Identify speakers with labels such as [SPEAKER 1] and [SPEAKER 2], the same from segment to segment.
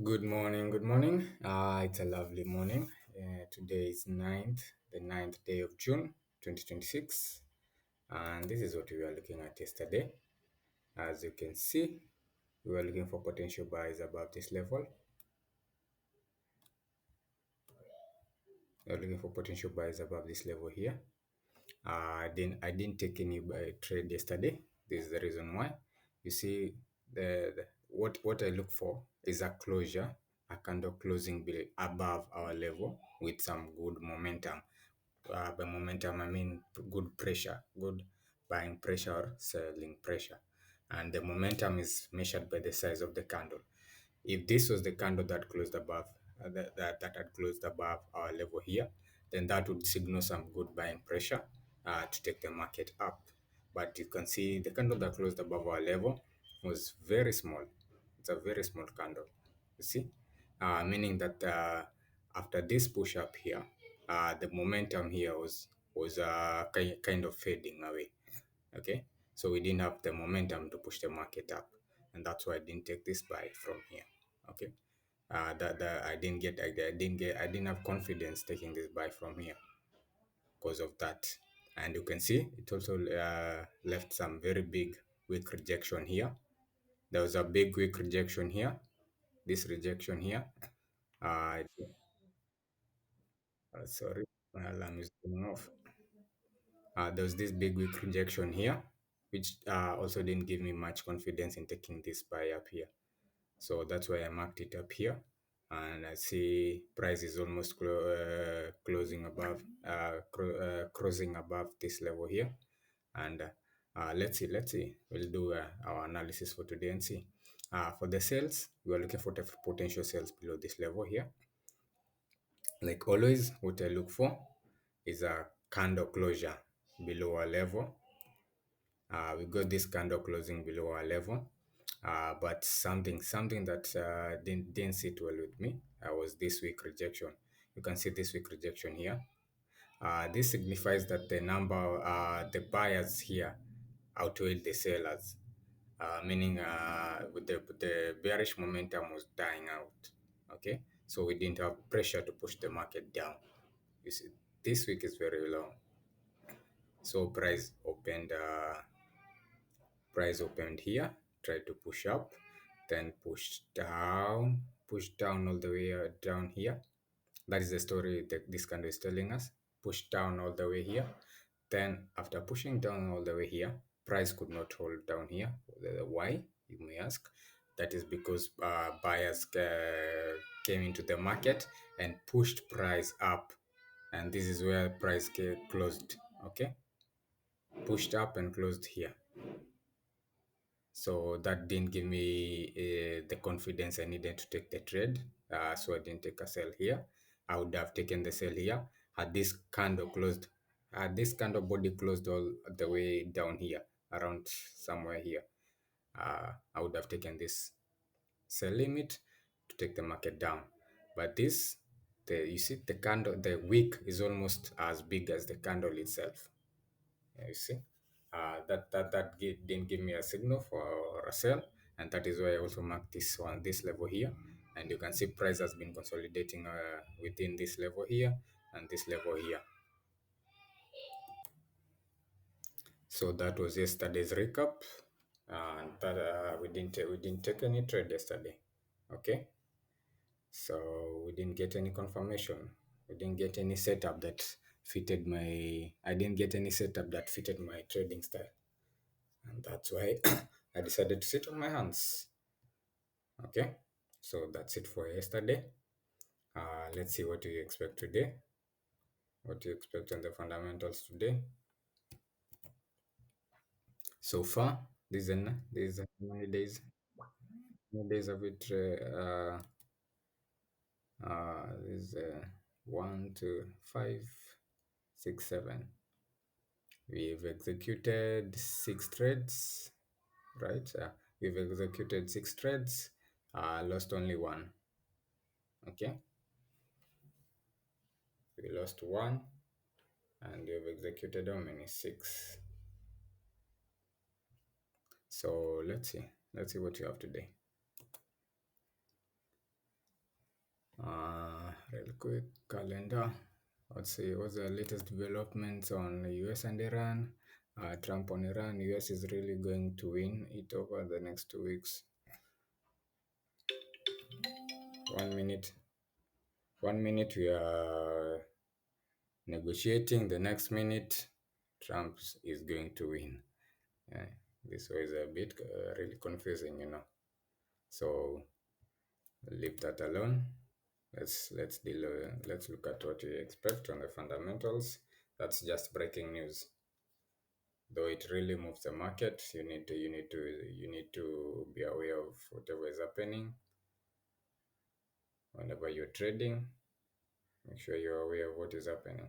[SPEAKER 1] Good morning, good morning. It's a lovely morning. Today is the ninth day of June, 2026. And this is what we were looking at yesterday. As you can see, we were looking for potential buys above this level. We are looking for potential buys above this level here. I didn't take any trade yesterday. This is the reason why. You see, what I look for is a closure, a candle closing above our level with some good momentum. By momentum, I mean good pressure, good buying pressure or selling pressure. And the momentum is measured by the size of the candle. If this was the candle that closed above, that had closed above our level here, then that would signal some good buying pressure to take the market up. But you can see the candle that closed above our level was very small. It's a very small candle. You see, meaning that after this push up here, the momentum here was kind of fading away. Okay, so we didn't have the momentum to push the market up, and that's why I didn't take this buy from here. Okay, that I didn't have confidence taking this buy from here because of that. And you can see it also left some very big weak rejection here. There was a big weak rejection here. This rejection here. Uh, Sorry, my alarm is going off. There was this big weak rejection here, which also didn't give me much confidence in taking this buy up here. So that's why I marked it up here. And I see price is almost closing above, crossing above this level here. And let's see. We'll do our analysis for today and see. For the sales, we are looking for the potential sales below this level here. Like always, what I look for is a candle closure below our level. We got this candle closing below our level, but something that didn't sit well with me was this week rejection. You can see this week rejection here. This signifies that the buyers here outweighed the sellers, meaning with the bearish momentum was dying out. Okay, so we didn't have pressure to push the market down. You see, this week is very low, so price opened here, tried to push up, then push down all the way down here. That is the story that this candle is telling us. Push down all the way here. Then after pushing down all the way here, price could not hold down here. Why, you may ask? That is because buyers came into the market and pushed price up. And this is where price closed, okay? Pushed up and closed here. So that didn't give me the confidence I needed to take the trade. So I didn't take a sell here. I would have taken the sell here had this candle closed, had this candle body closed all the way down here, around somewhere here. I would have taken this sell limit to take the market down. But you see the candle, the wick is almost as big as the candle itself. You see, didn't give me a signal for a sell, and that is why I also marked this level here. And you can see price has been consolidating within this level here and this level here. So that was yesterday's recap, and that we didn't take any trade yesterday. Okay, so we didn't get any confirmation. We didn't get any setup that fitted my. I didn't get any setup that fitted my trading style. And that's why I decided to sit on my hands. Okay, so that's it for yesterday. Let's see what do you expect today. What do you expect on the fundamentals today? So far, these are how many days of it. This 1, 2, 5, 6, 7. We've executed 6 trades, right? We've executed 6 trades. Lost only one. Okay, we lost one, and you've executed how many? 6. So let's see what you have today. Real quick calendar. Let's see what's the latest developments on the US and Iran. Trump on Iran. US is really going to win it over the next 2 weeks. 1 minute. 1 minute we are negotiating. The next minute, Trump is going to win. Yeah, this was a bit really confusing. So leave that alone. Let's look at what we expect on the fundamentals. That's just breaking news. Though it really moves the market, you need to be aware of whatever is happening whenever you're trading. Make sure you're aware of what is happening.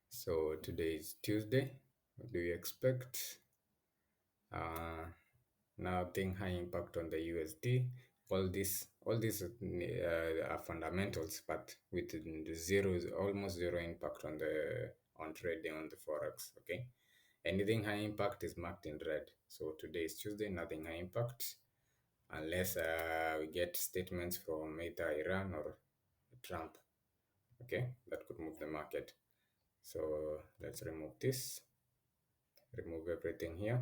[SPEAKER 1] So today is Tuesday. What do you expect? Nothing high impact on the USD. All these are fundamentals, but with almost zero impact on trading on the forex. Okay, anything high impact is marked in red. So today is Tuesday. Nothing high impact unless we get statements from either Iran or Trump. Okay, that could move the market. So let's remove this. Remove everything here.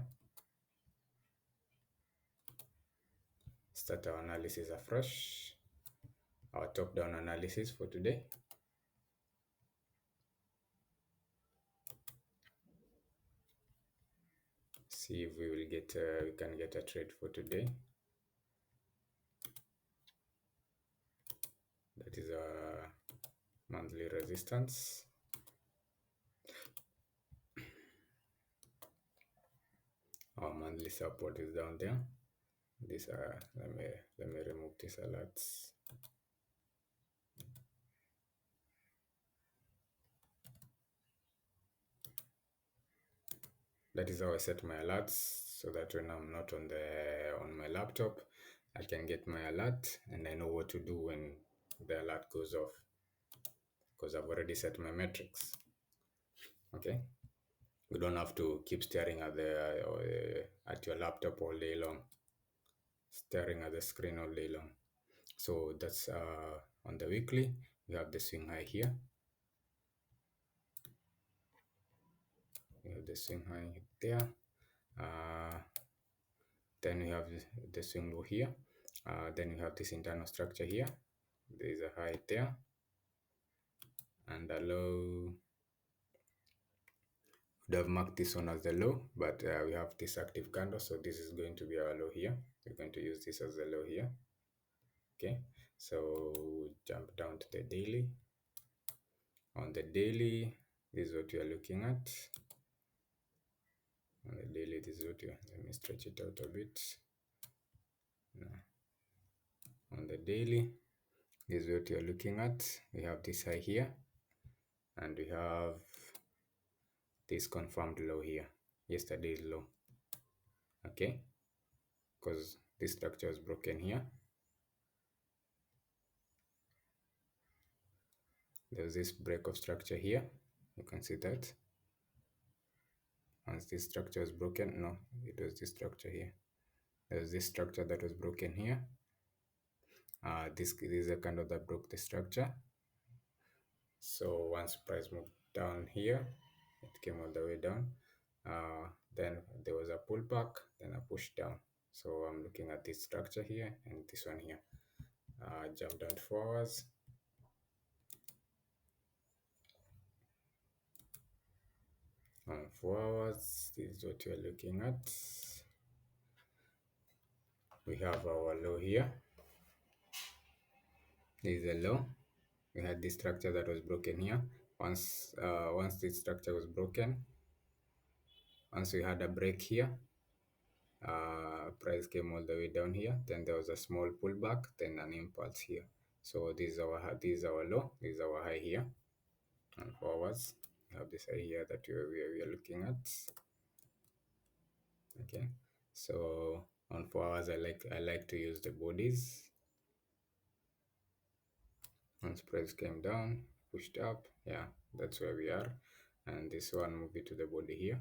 [SPEAKER 1] Start our analysis afresh. Our top-down analysis for today. See if we can get a trade for today. That is our monthly resistance. Our monthly support is down there. This let me remove these alerts. That is how I set my alerts, so that when I'm not on my laptop, I can get my alert and I know what to do when the alert goes off, because I've already set my metrics. Okay, you don't have to keep staring at your laptop all day long, staring at the screen all day long. So that's on the weekly. We have the swing high here. We have the swing high there. Then we have the swing low here. Then we have this internal structure here. There is a high there and a low. Would have marked this one as the low, but we have this active candle, so this is going to be our low here. We're going to use this as the low here. Okay, so jump down to the daily. On the daily, this is what we are looking at. On the daily, this is what you let me stretch it out a bit. No. On the daily, this is what you're looking at. We have this high here, and we have this confirmed low here, yesterday's low. Okay, because this structure is broken here. There's this break of structure here. You can see that. Once this structure is broken, no, it was this structure here. There's this structure that was broken here. This is a candle that broke the structure. So once price moved down here, it came all the way down. Then there was a pullback, then a push down. So I'm looking at this structure here and this one here. Jump down to 4 hours. On 4 hours, this is what you're looking at. We have our low here. This is a low. We had this structure that was broken here. Once this structure was broken, once we had a break here, price came all the way down here. Then there was a small pullback, then an impulse here. So this is our low. This is our high here. And forwards, we have this high here that we are looking at. Okay, so on 4 hours, I like to use the bodies. Once price came down, pushed up, yeah, that's where we are. and this one move it to the body here.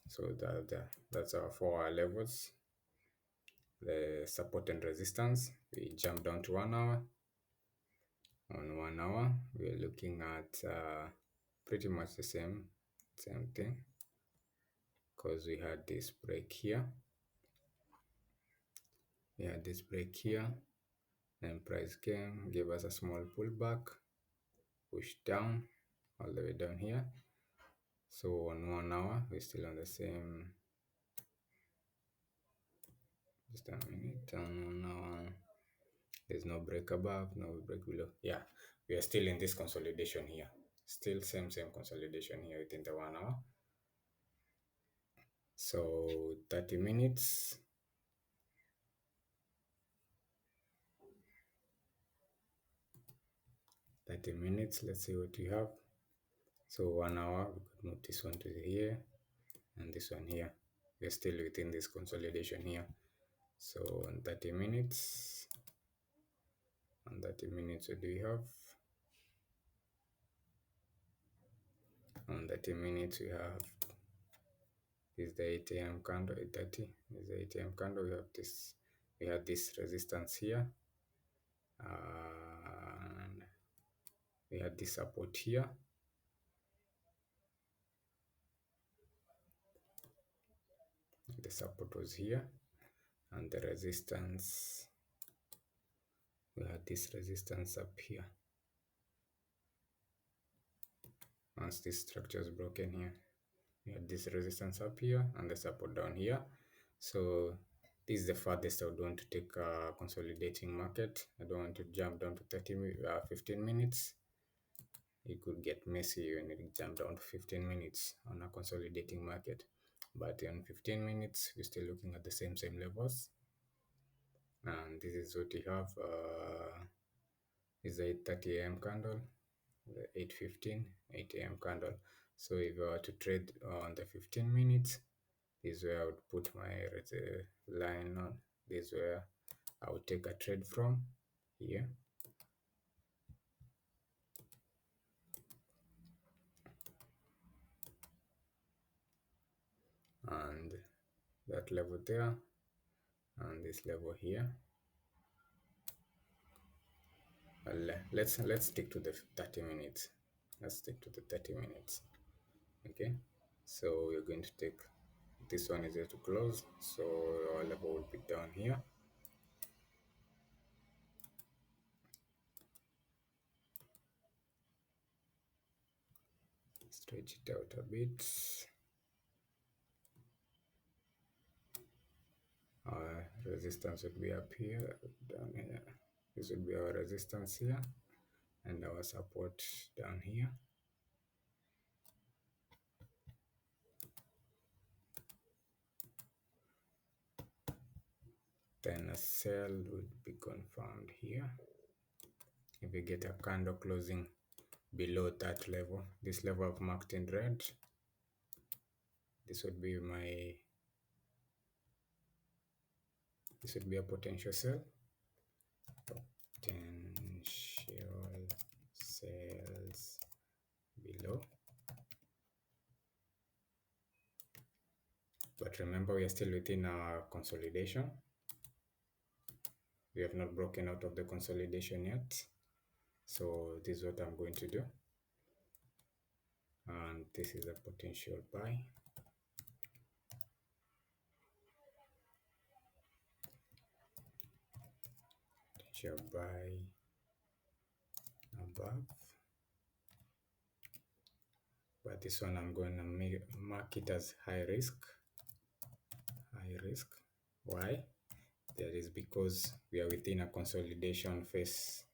[SPEAKER 1] So that's our 4 hour levels, the support and resistance. We jump down to 1 hour. On 1 hour we're looking at pretty much the same thing, because we had this break here, and price came, gave us a small pullback, push down all the way down here. So on 1 hour we're still on the same. Just a minute. On 1 hour there's no break above, no break below. Yeah, we are still in this consolidation here, still same consolidation here within the 1 hour. So 30 minutes, let's see what we have. So 1 hour, we could move this one to here and this one here. We're still within this consolidation here. So on 30 minutes, what do we have? On 30 minutes we have, this is the 8 a.m. candle, 8:30. This is the 8 a.m. candle. We have this resistance here, and we had this support here. The support was here, and the resistance, we had this resistance up here. Once this structure is broken here, we had this resistance up here and the support down here. So this is the farthest I would want to take a consolidating market. I don't want to jump down to 15 minutes. It could get messy when it jump down to 15 minutes on a consolidating market. But on 15 minutes, we're still looking at the same levels. And this is what we have. Is the 8:30 a.m. candle, the 8:15, 8 a.m. candle. So if I were to trade on the 15 minutes, this is where I would put my line on. This is where I would take a trade from here. And that level there, and this level here. Well, let's stick to the 30 minutes. Let's stick to the 30 minutes. Okay, so we're going to take this one is here to close, so our level will be down here. Stretch it out a bit. Our resistance would be up here, down here. This would be our resistance here, and our support down here. Then a sell would be confirmed here. If we get a candle closing below that level, this level I've marked in red, this would be a potential sell. Potential sales below. But remember, we are still within our consolidation. We have not broken out of the consolidation yet. So this is what I'm going to do. And this is a potential buy. Potential buy above. But this one I'm going to mark it as high risk. High risk. Why? That is because we are within a consolidation phase.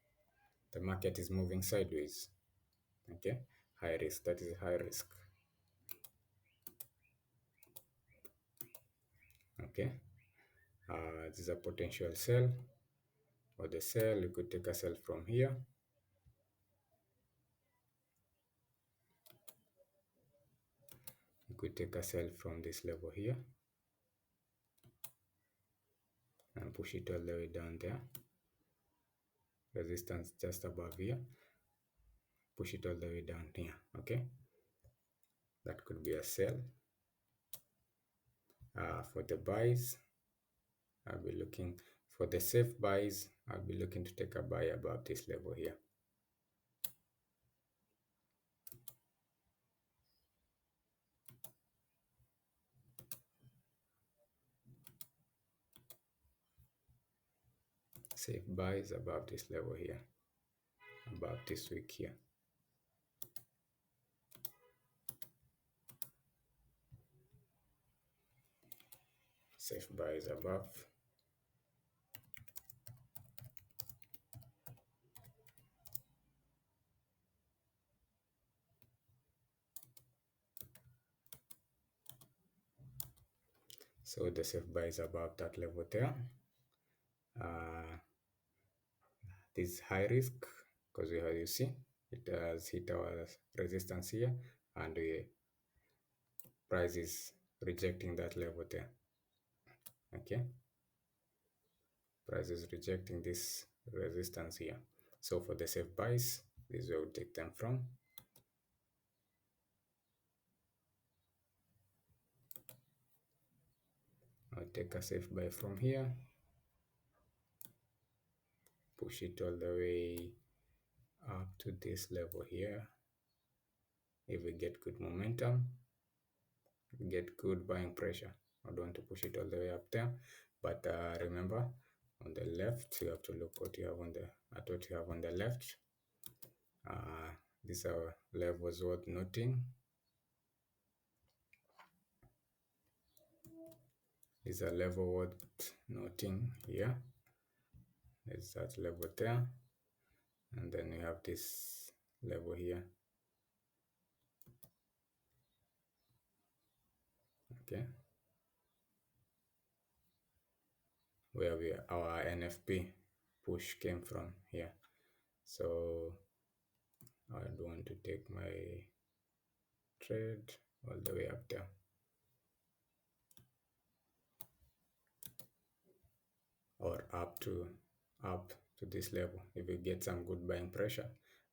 [SPEAKER 1] The market is moving sideways. Okay, high risk. That is high risk. Okay, this is a potential sell. Or the sell, you could take a sell from here. You could take a sell from this level here and push it all the way down there. Resistance just above here. push it all the way down here. Okay, that could be a sell. For the buys, I'll be looking for the safe buys. I'll be looking to take a buy above this level here. Safe buys above this level here, above this week here. Safe buys above. So the safe buy is above that level there. This is high risk because you see it has hit our resistance here, and the price is rejecting that level there. Okay, price is rejecting this resistance here. So for the safe buys, this is where we take them from. I'll take a safe buy from here, push it all the way up to this level here. If we get good momentum, we get good buying pressure. I don't want to push it all the way up there, but remember, on the left, you have to look what you have on the at what you have on the left. These are levels worth noting. These are level worth noting here. There's that level there, and then we have this level here. Okay, where our NFP push came from here. So I don't want to take my trade all the way up there. Or up to this level if we get some good buying pressure,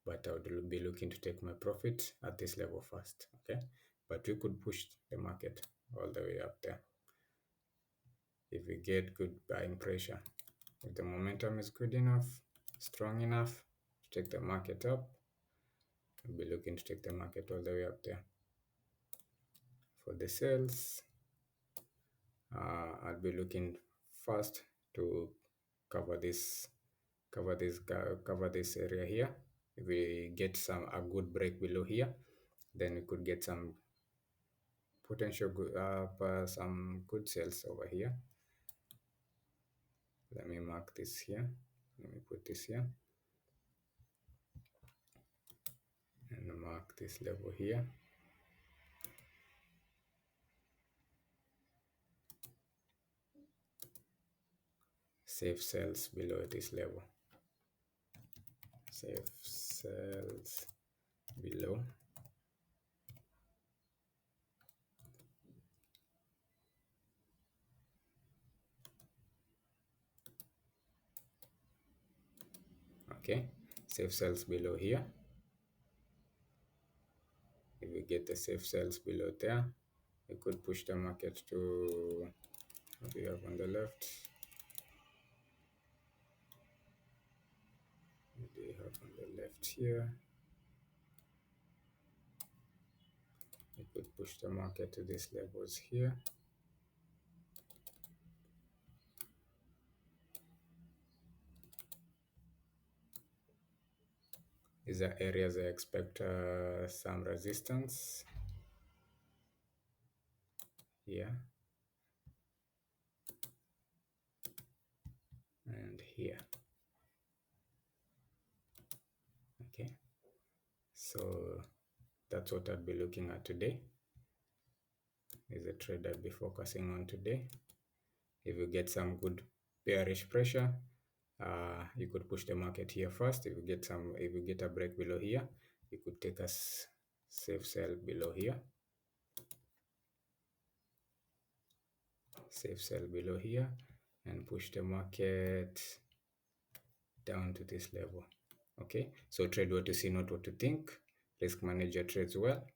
[SPEAKER 1] but I would be looking to take my profit at this level first. Okay, but we could push the market all the way up there if we get good buying pressure. If the momentum is good enough, strong enough to take the market up, we'll be looking to take the market all the way up there. For the sales, I'll be looking first to cover this area here. If we get a good break below here, then we could get some potential some good sales over here. Let me mark this here. Let me put this here and mark this level here. Safe sales below this level. Safe sales below. Okay, safe sales below here. If we get the safe sales below there, we could push the market to what we have on the left. What do we have on the left here? We could push the market to these levels here. These are areas I expect some resistance here and here. Okay, so that's what I'll be looking at today. Is a trade I'll be focusing on today. If you get some good bearish pressure, you could push the market here first. If you get a break below here, you could take a safe sell below here. Safe sell below here and push the market down to this level. Okay, so trade what you see, not what you think. Risk manager trades well.